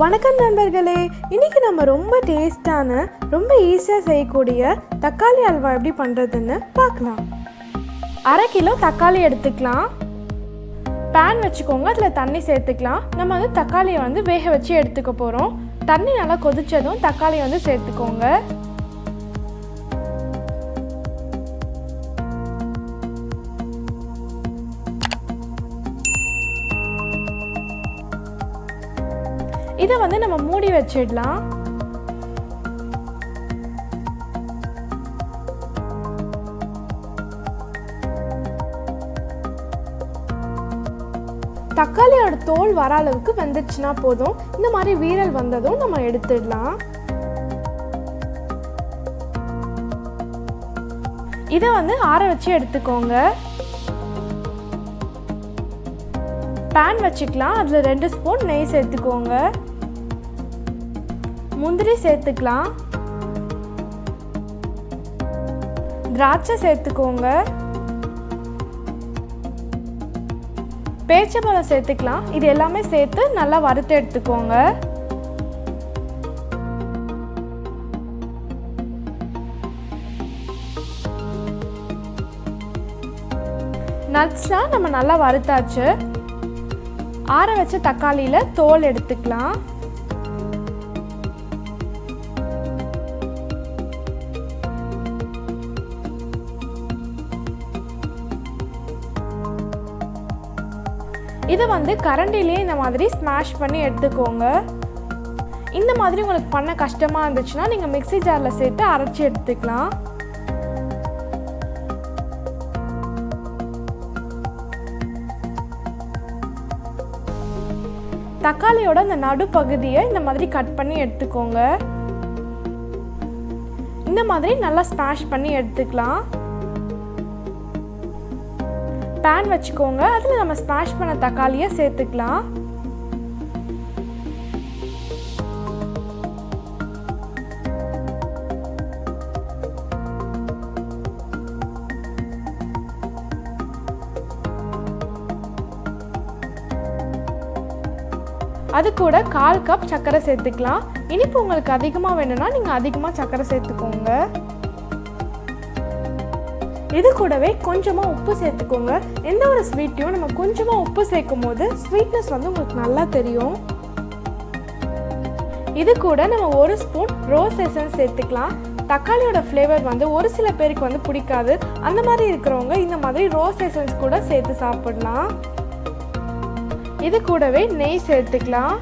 வணக்கம் நண்பர்களே, இன்னைக்கு நம்ம ரொம்ப டேஸ்டான ரொம்ப ஈஸியாக செய்யக்கூடிய தக்காளி அல்வா எப்படி பண்ணுறதுன்னு பார்க்கலாம். 1/2 கிலோ தக்காளி எடுத்துக்கலாம். பேன் வச்சுக்கோங்க, அதில் தண்ணி சேர்த்துக்கலாம். நம்ம வந்து தக்காளியை வந்து வேக வச்சு எடுத்துக்க போகிறோம். தண்ணி நல்லா கொதிச்சதும் தக்காளியை வந்து சேர்த்துக்கோங்க. இதை வந்து நம்ம மூடி வச்சிடலாம். தக்காளியோட தோல் வர அளவுக்கு வெந்துச்சுன்னா போதும். இந்த மாதிரி வீரல் வந்ததும் நம்ம எடுத்துடலாம். இதை வந்து ஆற வச்சு எடுத்துக்கோங்க. பேன் வச்சுக்கலாம். அதில் 2 ஸ்பூன் நெய் சேர்த்துக்கோங்க. முந்திரி சேர்த்துக்கலாம். திராட்சை சேர்த்துக்கோங்க. பேரிச்சம்பழம் சேர்த்துக்கலாம். இது எல்லாமே சேர்த்து நல்லா வறுத்து எடுத்துக்கோங்க. நட்ஸ்லாம் நம்ம நல்லா வறுத்தாச்சு. ஆற வச்ச தக்காளியில் தோல் எடுத்துக்கலாம். இதை வந்து கரண்டிலே இந்த மாதிரி ஸ்மாஷ் பண்ணி எடுத்துக்கோங்க. இந்த மாதிரி உங்களுக்கு பண்ண கஷ்டமாக இருந்துச்சுன்னா நீங்கள் மிக்ஸி ஜாரில் சேர்த்து அரைச்சி எடுத்துக்கலாம். தக்காளியோட அந்த நடுப்பகுதியை இந்த மாதிரி கட் பண்ணி எடுத்துக்கோங்க. இந்த மாதிரி நல்லா ஸ்மாஷ் பண்ணி எடுத்துக்கலாம். பேன் வச்சுக்கோங்க. அதில் நம்ம ஸ்மாஷ் பண்ண தக்காளியை சேர்த்துக்கலாம். அது கூட 1/4 கப் சர்க்கரை சேர்த்துக்கலாம். இனிப்பு உங்களுக்கு அதிகமாக வேணும்னா நீங்கள் அதிகமாக சர்க்கரை சேர்த்துக்கோங்க. இது கூடவே கொஞ்சமாக உப்பு சேர்த்துக்கோங்க. எந்த ஒரு ஸ்வீட்டையும் நம்ம கொஞ்சமாக உப்பு சேர்க்கும் போது ஸ்வீட்னஸ் வந்து உங்களுக்கு நல்லா தெரியும். இது கூட நம்ம 1 ஸ்பூன் ரோஸ் எசன்ஸ் சேர்த்துக்கலாம். தக்காளியோட ஃப்ளேவர் வந்து ஒரு சில பேருக்கு வந்து பிடிக்காது. அந்த மாதிரி இருக்கிறவங்க இந்த மாதிரி ரோஸ் எசன்ஸ் கூட சேர்த்து சாப்பிடலாம். இது கூடவே நெய் சேர்த்துக்கலாம்.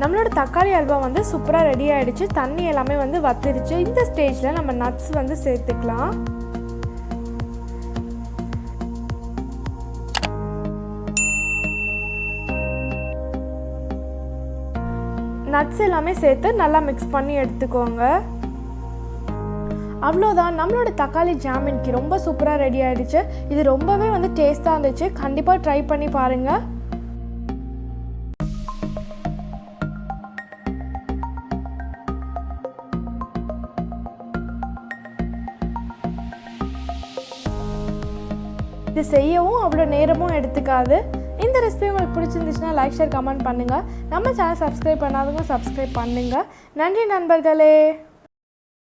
நம்மளோட தக்காளி அல்வா வந்து சூப்பராக ரெடி ஆகிடுச்சு. தண்ணி எல்லாமே வந்து வத்திருச்சு. இந்த ஸ்டேஜில் நம்ம நட்ஸ் வந்து சேர்த்துக்கலாம். நட்ஸ் எல்லாமே சேர்த்து நல்லா மிக்ஸ் பண்ணி எடுத்துக்கோங்க. அவ்வளோதான், நம்மளோட தக்காளி ஜாம் இன்னைக்கு ரொம்ப சூப்பராக ரெடி ஆகிடுச்சு. இது ரொம்பவே வந்து டேஸ்ட்டாக இருந்துச்சு. கண்டிப்பாக ட்ரை பண்ணி பாருங்கள். இது செய்யவும் அவ்வளோ நேரமும் எடுத்துக்காது. இந்த ரெசிபி உங்களுக்கு பிடிச்சிருந்துச்சுன்னா லைக், ஷேர், கமெண்ட் பண்ணுங்கள். நம்ம சேனல் சப்ஸ்கிரைப் பண்ணாதவங்க சப்ஸ்கிரைப் பண்ணுங்கள். நன்றி நண்பர்களே.